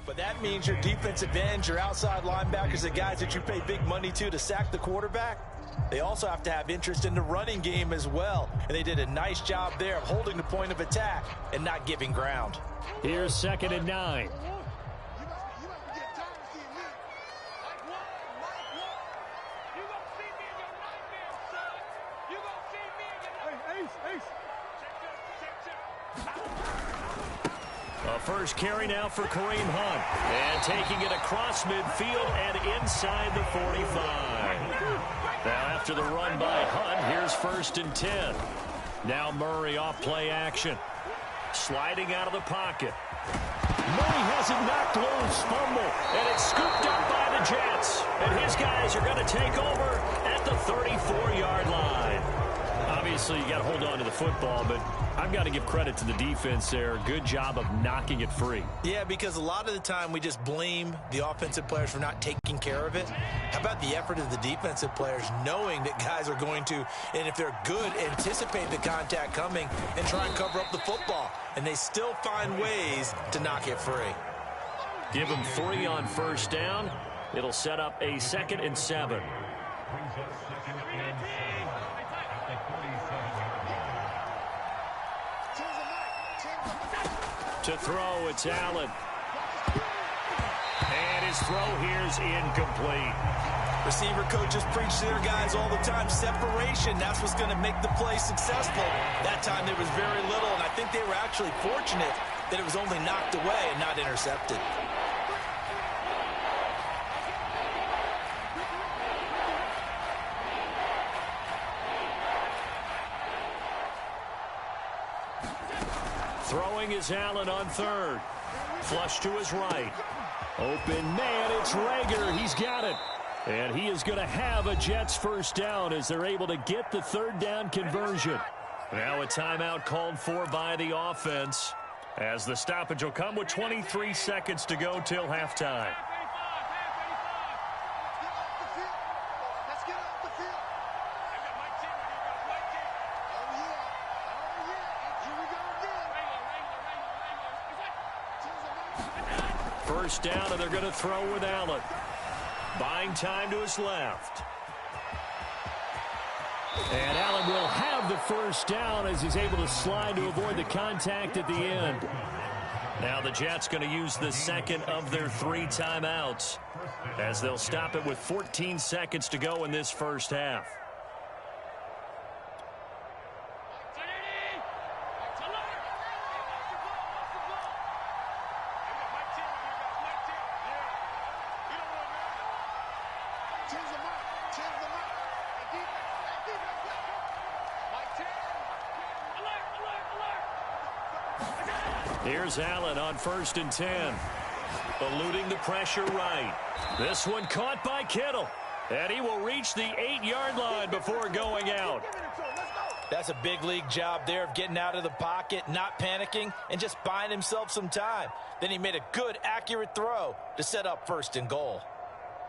But that means your defensive ends, your outside linebackers, the guys that you pay big money to sack the quarterback, they also have to have interest in the running game as well. And they did a nice job there of holding the point of attack and not giving ground. Here's 2nd and 9. A first carry now for Kareem Hunt. And taking it across midfield and inside the 45. Now after the run by Hunt, here's 1st and 10. Now Murray off play action. Sliding out of the pocket. Murray has it knocked loose, fumble, and it's scooped up by the Jets. And his guys are going to take over at the 34-yard line. Obviously, you got to hold on to the football, but I've got to give credit to the defense there. Good job of knocking it free. Yeah, because a lot of the time we just blame the offensive players for not taking care of it. How about the effort of the defensive players knowing that guys are going to, and if they're good, anticipate the contact coming and try and cover up the football. And they still find ways to knock it free. Give them 3 on 1st down. It'll set up a 2nd and 7. To throw, it's Allen. And his throw here's incomplete. Receiver coaches preach to their guys all the time. Separation, that's what's going to make the play successful. That time there was very little, and I think they were actually fortunate that it was only knocked away and not intercepted. Throwing is Allen on 3rd. Flush to his right. Open man, it's Rager. He's got it. And he is going to have a Jets 1st down as they're able to get the 3rd down conversion. Now a timeout called for by the offense as the stoppage will come with 23 seconds to go till halftime. First down, and they're going to throw with Allen. Buying time to his left. And Allen will have the 1st down as he's able to slide to avoid the contact at the end. Now the Jets going to use the 2nd of their 3 timeouts as they'll stop it with 14 seconds to go in this 1st half. Here's Allen on 1st and 10. Eluding the pressure right. This one caught by Kittle. And he will reach the 8-yard line before going out. That's a big league job there of getting out of the pocket, not panicking, and just buying himself some time. Then he made a good, accurate throw to set up 1st and goal.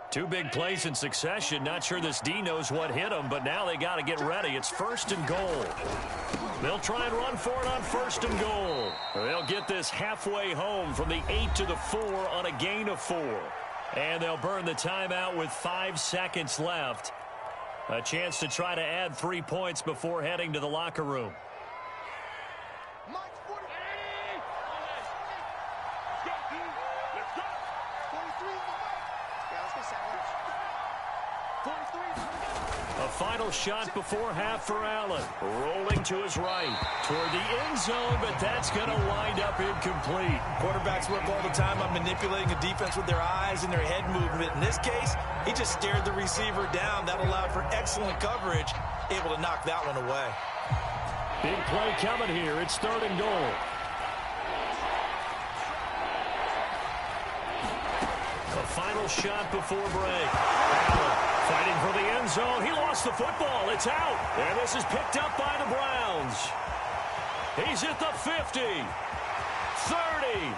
2 big plays in succession. Not sure this D knows what hit him, but now they got to get ready. It's 1st and goal. They'll try and run for it on 1st and goal. They'll get this halfway home from the 8 to the 4 on a gain of 4. And they'll burn the timeout with 5 seconds left. A chance to try to add 3 points before heading to the locker room. A final shot before half for Allen. Rolling to his right. Toward the end zone, but that's going to wind up incomplete. Quarterbacks work all the time on manipulating a defense with their eyes and their head movement. In this case, he just stared the receiver down. That allowed for excellent coverage. Able to knock that one away. Big play coming here. It's 3rd and goal. A final shot before break. Allen fighting for the end zone. He lost the football. It's out. And this is picked up by the Browns. He's at the 50. 30.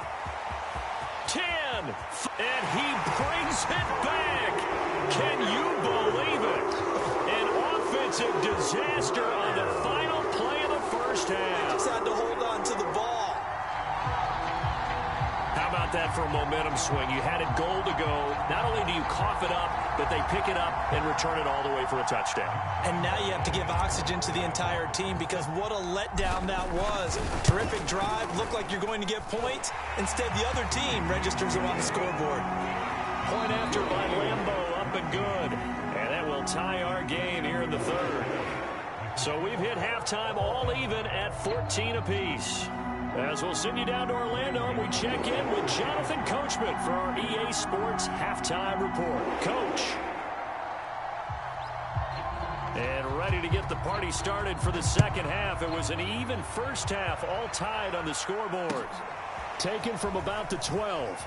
10. And he brings it back. Can you believe it? An offensive disaster on the final play of the 1st half. Just had to hold on to the ball. How about about that for a momentum swing? You had it goal to go. Not only do you cough it up, but they pick it up and return it all the way for a touchdown. And now you have to give oxygen to the entire team because what a letdown that was. Terrific drive. Looked like you're going to get points. Instead, the other team registers them on the scoreboard. Point after by Lambo, up and good. And that will tie our game here in the third. So we've hit halftime all even at 14 apiece. As we'll send you down to Orlando, and we check in with Jonathan Coachman for our EA Sports Halftime Report. Coach. And ready to get the party started for the second half. It was an even first half, all tied on the scoreboard. Taken from about the 12.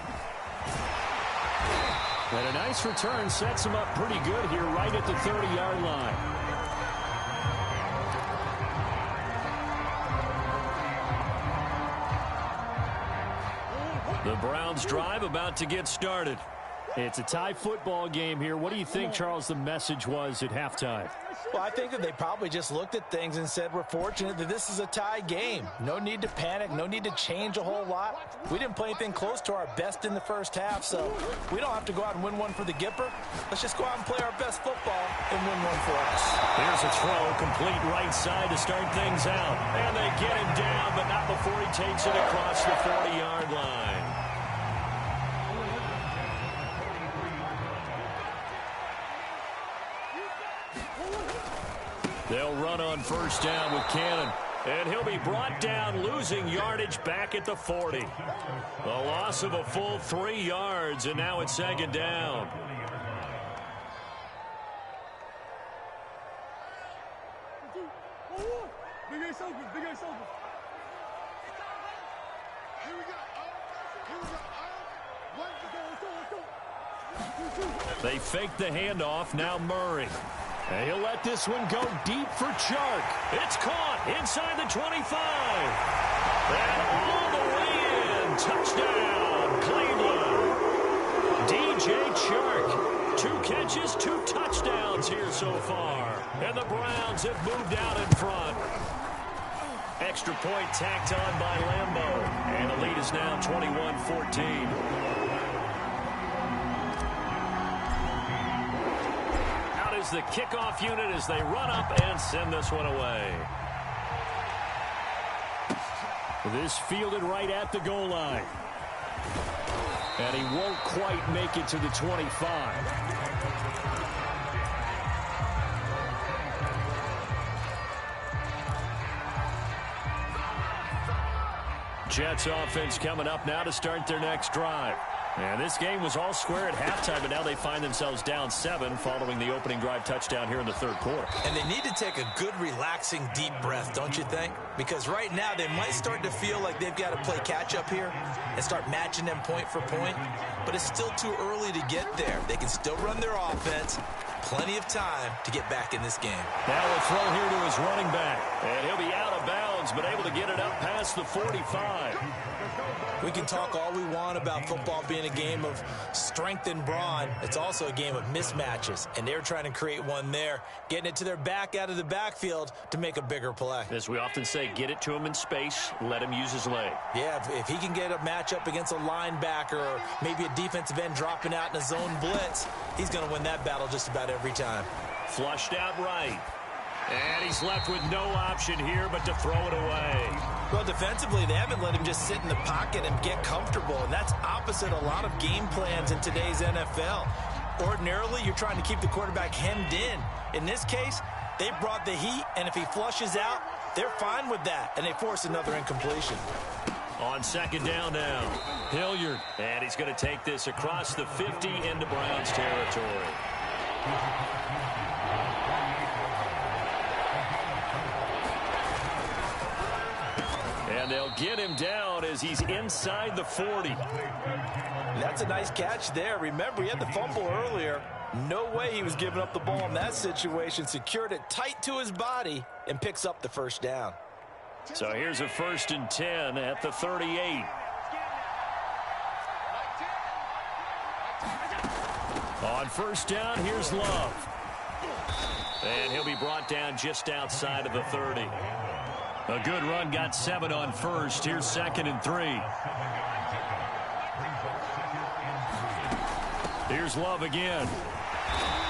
And a nice return sets him up pretty good here right at the 30-yard line. The Browns drive about to get started. It's a tie football game here. What do you think, Charles, the message was at halftime? Well, I think that they probably just looked at things and said, we're fortunate that this is a tie game. No need to panic. No need to change a whole lot. We didn't play anything close to our best in the first half, so we don't have to go out and win one for the Gipper. Let's just go out and play our best football and win one for us. Here's a throw, complete right side to start things out. And they get him down, but not before he takes it across the 40-yard line. They'll run on first down with Cannon. And he'll be brought down, losing yardage back at the 40. A loss of a full 3 yards, and now it's second down. They fake the handoff, now Murray. And he'll let this one go deep for Chark. It's caught inside the 25. And all the way in. Touchdown, Cleveland. DJ Chark. 2 catches, 2 touchdowns here so far. And the Browns have moved out in front. Extra point tacked on by Lambo. And the lead is now 21-14. The kickoff unit as they run up and send this one away. This fielded right at the goal line. And he won't quite make it to the 25. Jets offense coming up now to start their next drive. And this game was all square at halftime, but now they find themselves down 7 following the opening drive touchdown here in the third quarter. And they need to take a good, relaxing, deep breath, don't you think? Because right now they might start to feel like they've got to play catch-up here and start matching them point for point. But it's still too early to get there. They can still run their offense. Plenty of time to get back in this game. Now a throw here to his running back. And he'll be out of bounds, but able to get it up past the 45. We can talk all we want about football being a game of strength and brawn. It's also a game of mismatches, and they're trying to create one there, getting it to their back out of the backfield to make a bigger play. As we often say, get it to him in space, let him use his leg. Yeah, if he can get a matchup against a linebacker or maybe a defensive end dropping out in a zone blitz, he's going to win that battle just about every time. Flushed out right. And he's left with no option here but to throw it away. Well, defensively, they haven't let him just sit in the pocket and get comfortable, and that's opposite a lot of game plans in today's NFL. Ordinarily, you're trying to keep the quarterback hemmed in. In this case, they brought the heat, and if he flushes out, they're fine with that, and they force another incompletion. On second down now, Hilliard. And he's going to take this across the 50 into Browns territory. And they'll get him down as he's inside the 40. That's a nice catch there. Remember, he had the fumble earlier. No way he was giving up the ball in that situation. Secured it tight to his body and picks up the first down. So here's a 1st and 10 at the 38. On first down, here's Love. And he'll be brought down just outside of the 30. A good run, got 7 on first. Here's 2nd and 3. Here's Love again.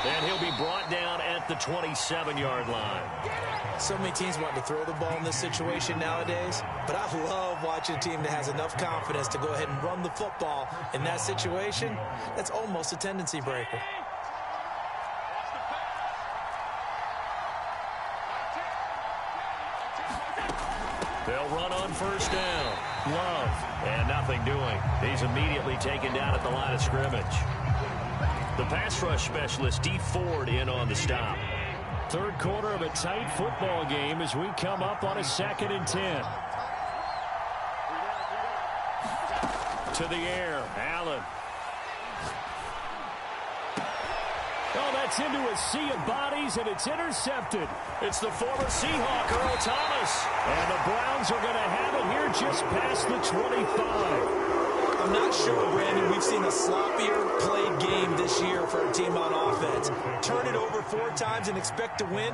And he'll be brought down at the 27-yard line. So many teams want to throw the ball in this situation nowadays, but I love watching a team that has enough confidence to go ahead and run the football in that situation. That's almost a tendency breaker. They'll run on first down. Love. And nothing doing. He's immediately taken down at the line of scrimmage. The pass rush specialist, D. Ford, in on the stop. Third quarter of a tight football game as we come up on a 2nd and 10. To the air. Allen. Oh, that's into a sea of bodies, and it's intercepted. It's the former Seahawk, Earl Thomas. And the Browns are going to have it here just past the 25. I'm not sure, Brandon, we've seen a sloppier played game this year for a team on offense. Turn it over 4 times and expect to win?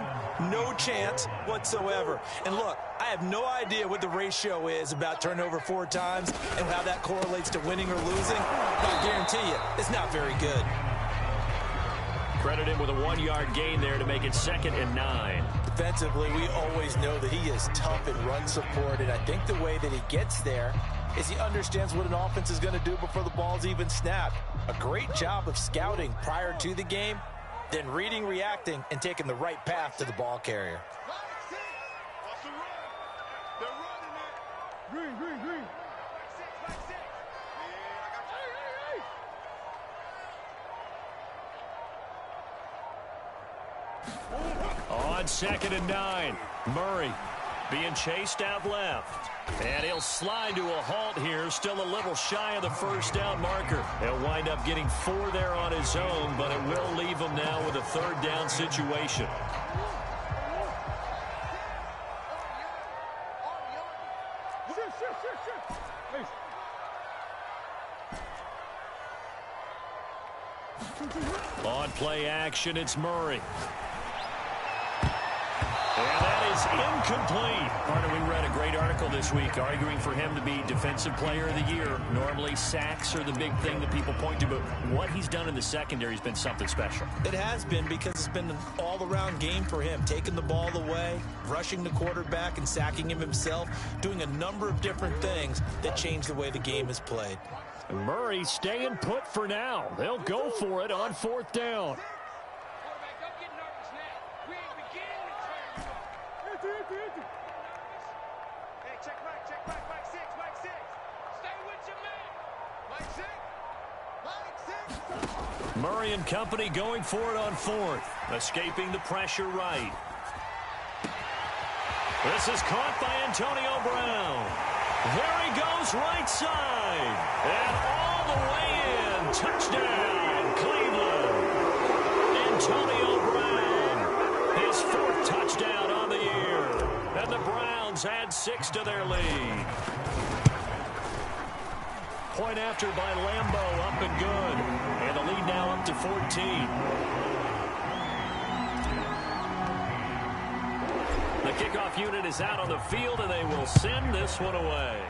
No chance whatsoever. And look, I have no idea what the ratio is about turnover 4 times and how that correlates to winning or losing. But I guarantee you, it's not very good. Credit him with a 1-yard gain there to make it 2nd and 9. Defensively, we always know that he is tough in run support, and I think the way that he gets there is he understands what an offense is going to do before the ball's even snapped. A great job of scouting prior to the game, then reading, reacting, and taking the right path to the ball carrier. On 2nd and 9, Murray being chased out left. And he'll slide to a halt here, still a little shy of the first down marker. He'll wind up getting 4 there on his own, but it will leave him now with a 3rd down situation. On play action, it's Murray. And that is incomplete. Partner, we read a great article this week arguing for him to be Defensive Player of the Year. Normally, sacks are the big thing that people point to, but what he's done in the secondary has been something special. It has been, because it's been an all-around game for him, taking the ball away, rushing the quarterback and sacking him himself, doing a number of different things that change the way the game is played. Murray staying put for now. They'll go for it on 4th down. Murray and company going for it on 4th. Escaping the pressure right. This is caught by Antonio Brown. There he goes right side. And all the way in. Touchdown, Cleveland. Antonio Brown. His 4th touchdown on the year. And the Browns add 6 to their lead. Point after by Lambo, up and good. And the lead now up to 14. The kickoff unit is out on the field, and they will send this one away.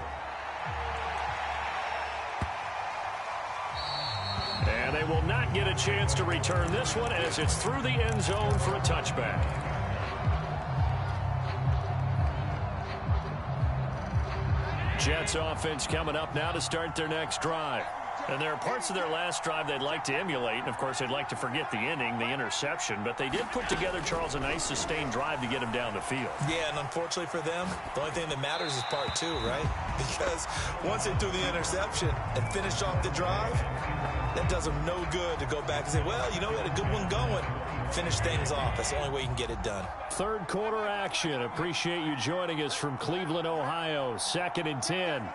And they will not get a chance to return this one as it's through the end zone for a touchback. Jets offense coming up now to start their next drive. And there are parts of their last drive they'd like to emulate. And, of course, they'd like to forget the inning, the interception. But they did put together, Charles, a nice sustained drive to get him down the field. Yeah, and unfortunately for them, the only thing that matters is part 2, right? Because once they threw the interception and finished off the drive, that does them no good to go back and say, well, you know, we had a good one going. Finish things off. That's the only way you can get it done. Third quarter action. Appreciate you joining us from Cleveland, Ohio. 2nd and 10.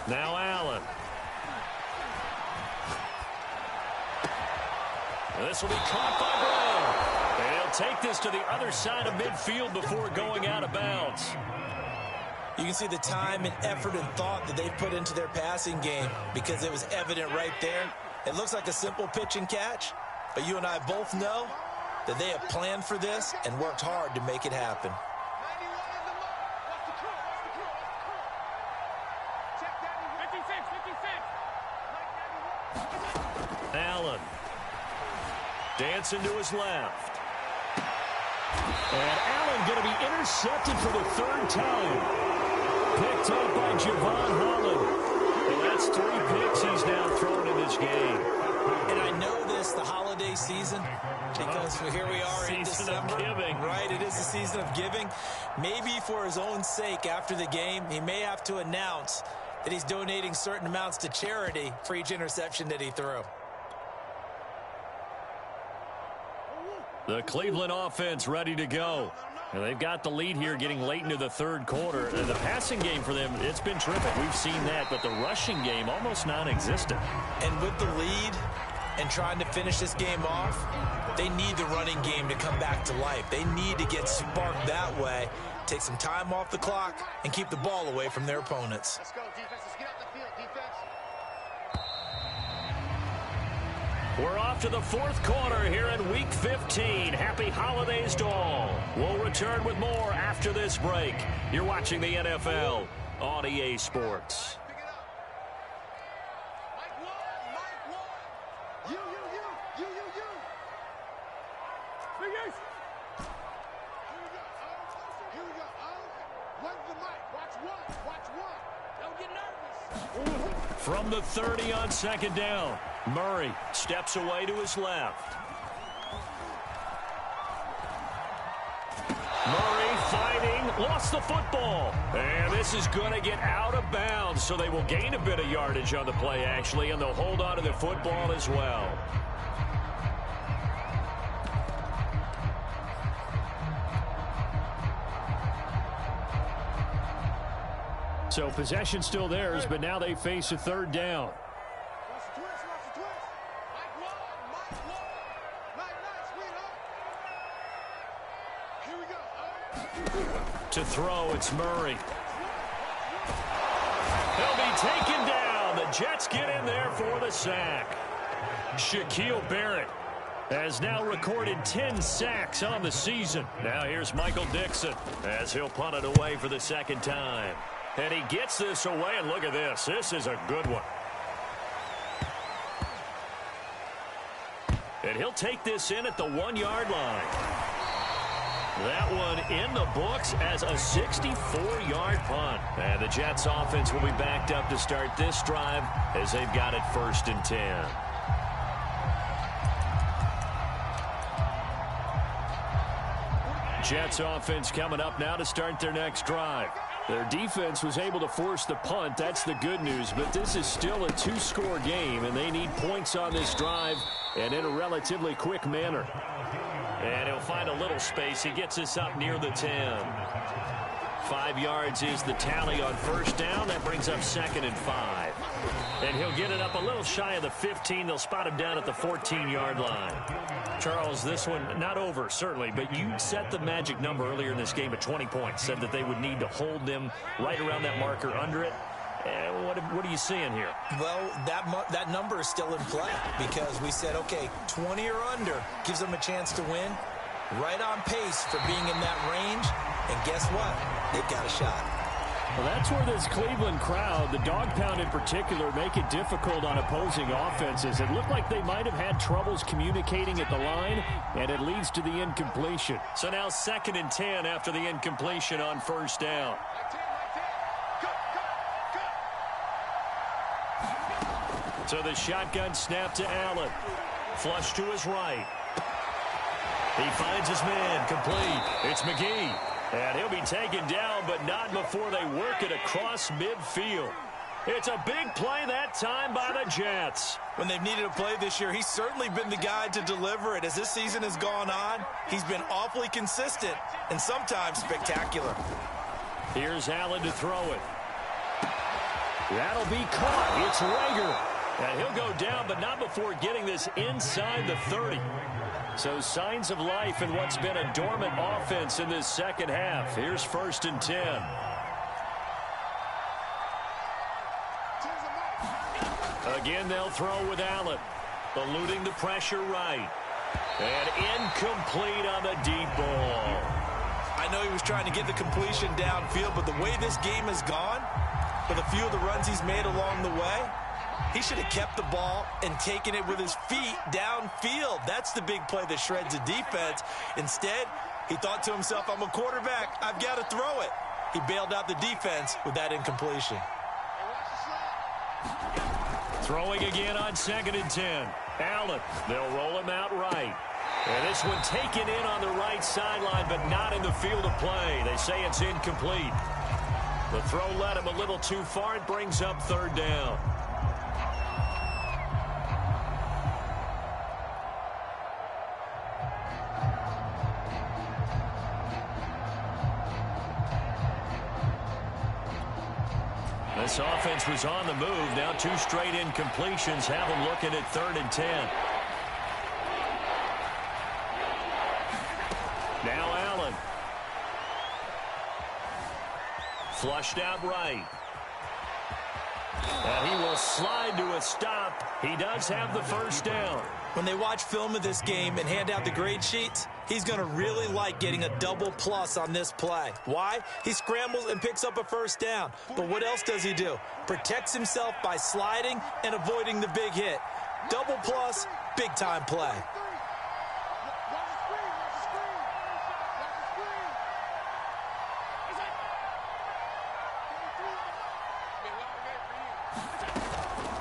Now Allen. This will be caught by Brown. And he'll take this to the other side of midfield before going out of bounds. You can see the time and effort and thought that they put into their passing game because it was evident right there. It looks like a simple pitch and catch, but you and I both know that they have planned for this and worked hard to make it happen. Dancing to his left. And Allen going to be intercepted for the third time. Picked up by Javon Holland. And that's 3 picks he's now thrown in this game. And I know this, the holiday season, because here we are in December. Giving. Right, it is the season of giving. Maybe for his own sake after the game, he may have to announce that he's donating certain amounts to charity for each interception that he threw. The Cleveland offense ready to go. And they've got the lead here getting late into the third quarter. And the passing game for them, it's been terrific. We've seen that, but the rushing game almost non-existent. And with the lead and trying to finish this game off, they need the running game to come back to life. They need to get sparked that way, take some time off the clock, and keep the ball away from their opponents. Let's go, defense. Let's get out the field, defense. We're off to the fourth quarter here in Week 15. Happy holidays to all. We'll return with more after this break. You're watching the NFL on EA Sports. Pick it up. Mike one. You. Big Ace. Here we go. Run the mic. Watch one. Don't get nervous. From the 30 on second down, Murray steps away to his left. Murray fighting, lost the football. And this is going to get out of bounds, so they will gain a bit of yardage on the play, actually, and they'll hold on to the football as well. So possession still theirs, but now they face a third down. Watch the twist. Mike one. Nice, sweetheart. Here we go. To throw, it's Murray. He'll be taken down. The Jets get in there for the sack. Shaquille Barrett has now recorded 10 sacks on the season. Now here's Michael Dixon as he'll punt it away for the second time. And he gets this away, and look at this. This is a good one. And he'll take this in at the 1-yard line. That one in the books as a 64-yard punt. And the Jets offense will be backed up to start this drive as they've got it 1st and 10. Jets offense coming up now to start their next drive. Their defense was able to force the punt. That's the good news. But this is still a 2-score game, and they need points on this drive and in a relatively quick manner. And he'll find a little space. He gets us up near the 10. 5 yards is the tally on first down. That brings up 2nd and 5. And he'll get it up a little shy of the 15. They'll spot him down at the 14-yard line. Charles, this one not over, certainly, but you set the magic number earlier in this game at 20 points. Said that they would need to hold them right around that marker under it. What are you seeing here? Well, that number is still in play because we said, okay, 20 or under gives them a chance to win. Right on pace for being in that range. And guess what? They've got a shot. Well, that's where this Cleveland crowd, the dog pound in particular, make it difficult on opposing offenses. It looked like they might have had troubles communicating at the line, and it leads to the incompletion. So now 2nd and 10 after the incompletion on first down. So the shotgun snap to Allen. Flush to his right. He finds his man, complete. It's McGee. And he'll be taken down, but not before they work it across midfield. It's a big play that time by the Jets. When they've needed a play this year, he's certainly been the guy to deliver it. As this season has gone on, he's been awfully consistent and sometimes spectacular. Here's Allen to throw it. That'll be caught. It's Rager. And he'll go down, but not before getting this inside the 30. So signs of life in what's been a dormant offense in this second half. Here's 1st and 10. Again, they'll throw with Allen. Eluding the pressure right. And incomplete on the deep ball. I know he was trying to get the completion downfield, but the way this game has gone, with a few of the runs he's made along the way, He should have kept the ball and taken it with his feet downfield. That's the big play that shreds a defense. Instead, he thought to himself, I'm a quarterback. I've got to throw it. He bailed out the defense with that incompletion. Throwing again on 2nd and 10. Allen, they'll roll him out right. And this one taken in on the right sideline, but not in the field of play. They say it's incomplete. The throw led him a little too far. It brings up 3rd down. This offense was on the move. Now 2 straight incompletions have them looking at 3rd and 10. Now Allen. Flushed out right. And he will slide to a stop. He does have the 1st down. When they watch film of this game and hand out the grade sheets, he's going to really like getting a double plus on this play. Why? He scrambles and picks up a 1st down. But what else does he do? Protects himself by sliding and avoiding the big hit. Double plus, big-time play.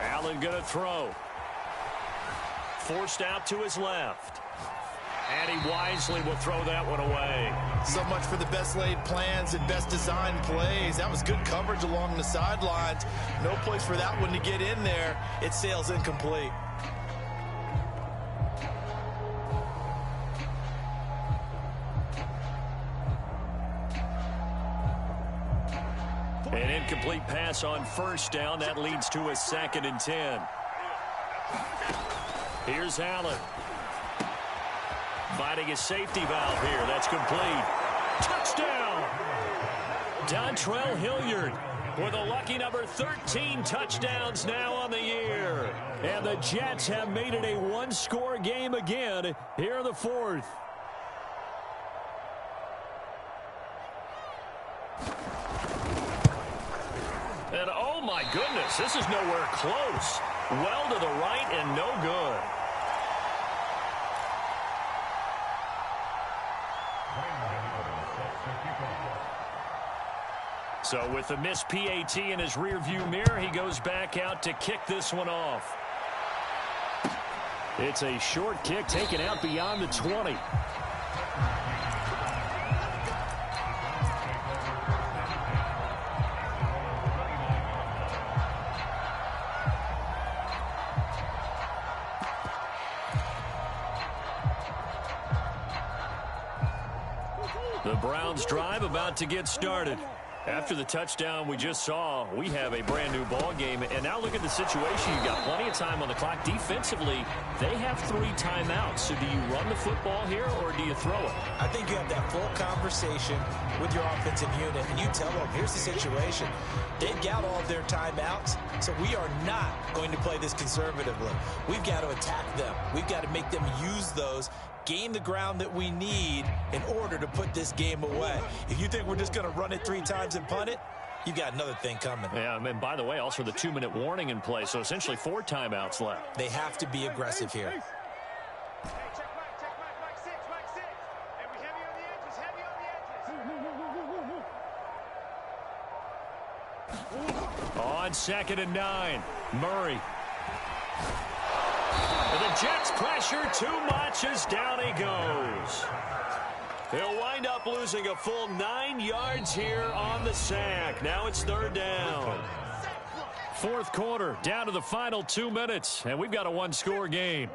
Allen going to throw. Forced out to his left. And he wisely will throw that one away. So much for the best laid plans and best designed plays. That was good coverage along the sidelines. No place for that one to get in there. It sails incomplete. An incomplete pass on 1st down. That leads to a 2nd and 10. Here's Allen. Finding his safety valve here. That's complete. Touchdown! Dontrell Hilliard with a lucky number 13 touchdowns now on the year. And the Jets have made it a 1-score game again here in the 4th. And oh my goodness, this is nowhere close. Well to the right and no good. So with the missed PAT in his rearview mirror, he goes back out to kick this one off. It's a short kick taken out beyond the 20. The Browns drive about to get started. After the touchdown we just saw, we have a brand new ball game. And now look at the situation. You've got plenty of time on the clock. Defensively, they have 3 timeouts. So do you run the football here or do you throw it? I think you have that full conversation with your offensive unit, and you tell them, here's the situation. They've got all of their timeouts, so we are not going to play this conservatively. We've got to attack them. We've got to make them use those, gain the ground that we need in order to put this game away. If you think we're just going to run it 3 times and punt it, you got another thing coming. Yeah, and by the way, also the 2-minute warning in play, so essentially 4 timeouts left. They have to be aggressive here. On 2nd and 9, Murray. And the Jets pressure too much as down he goes. He'll wind up losing a full 9 yards here on the sack. Now it's 3rd down. 4th quarter, down to the final 2 minutes, and we've got a 1-score game.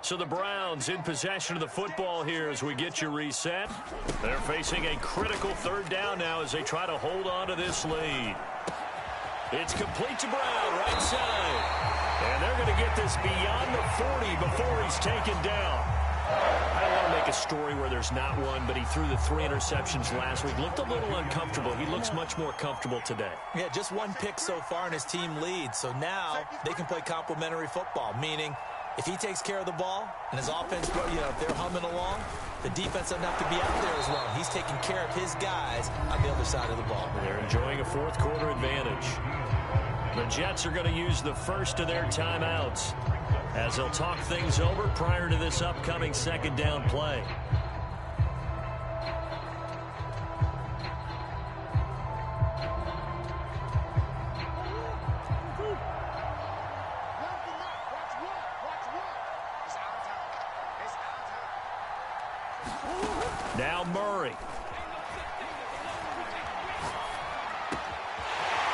So the Browns in possession of the football here as we get you reset. They're facing a critical 3rd down now as they try to hold on to this lead. It's complete to Brown, right side. And they're going to get this beyond the 40 before he's taken down. I don't want to make a story where there's not one, but he threw the 3 interceptions last week. Looked a little uncomfortable. He looks much more comfortable today. Yeah, just 1 pick so far and his team leads. So now they can play complementary football, meaning if he takes care of the ball and his offense, if they're humming along, the defense doesn't have to be out there as long. He's taking care of his guys on the other side of the ball. They're enjoying a 4th quarter advantage. The Jets are going to use the first of their timeouts as they'll talk things over prior to this upcoming second down play. Now Murray.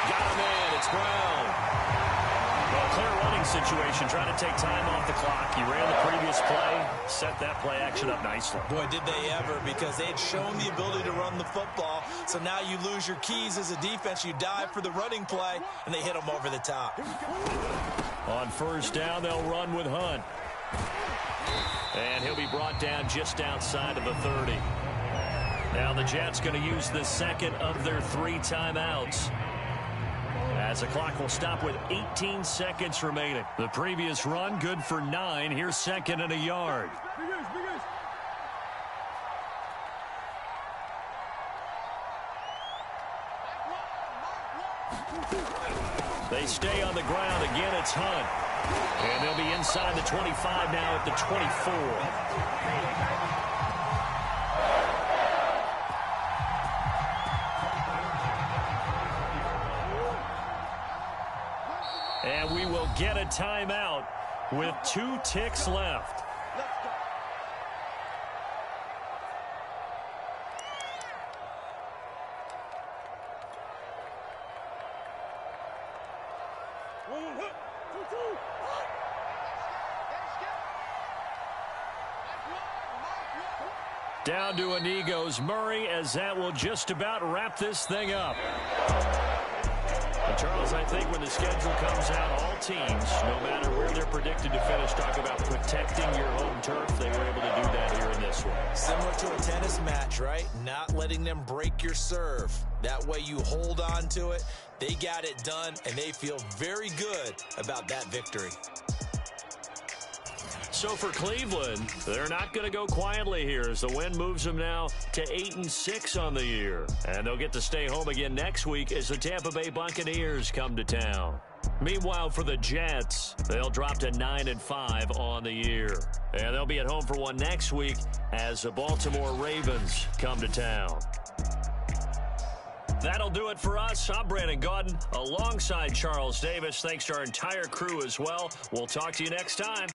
Got him in. It's Brown. Well, clear running situation. Trying to take time off the clock. He ran the previous play. Set that play action up nicely. Boy, did they ever, because they had shown the ability to run the football. So now you lose your keys as a defense. You dive for the running play, and they hit him over the top. On first down, they'll run with Hunt. And he'll be brought down just outside of the 30. Now the Jets going to use the second of their 3 timeouts, as the clock will stop with 18 seconds remaining. The previous run good for 9. Here's second and a yard. They stay on the ground. Again, it's Hunt. And they'll be inside the 25 now at the 24. And we will get a timeout with 2 ticks left. Down to an goes Murray, as that will just about wrap this thing up. And Charles, I think when the schedule comes out, all teams, no matter where they're predicted to finish, talk about protecting your home turf. They were able to do that here in this one. Similar to a tennis match, right? Not letting them break your serve. That way you hold on to it. They got it done, and they feel very good about that victory. So for Cleveland, they're not going to go quietly here as the win moves them now to 8-6 on the year. And they'll get to stay home again next week as the Tampa Bay Buccaneers come to town. Meanwhile, for the Jets, they'll drop to 9-5 on the year. And they'll be at home for one next week as the Baltimore Ravens come to town. That'll do it for us. I'm Brandon Gaudin alongside Charles Davis. Thanks to our entire crew as well. We'll talk to you next time.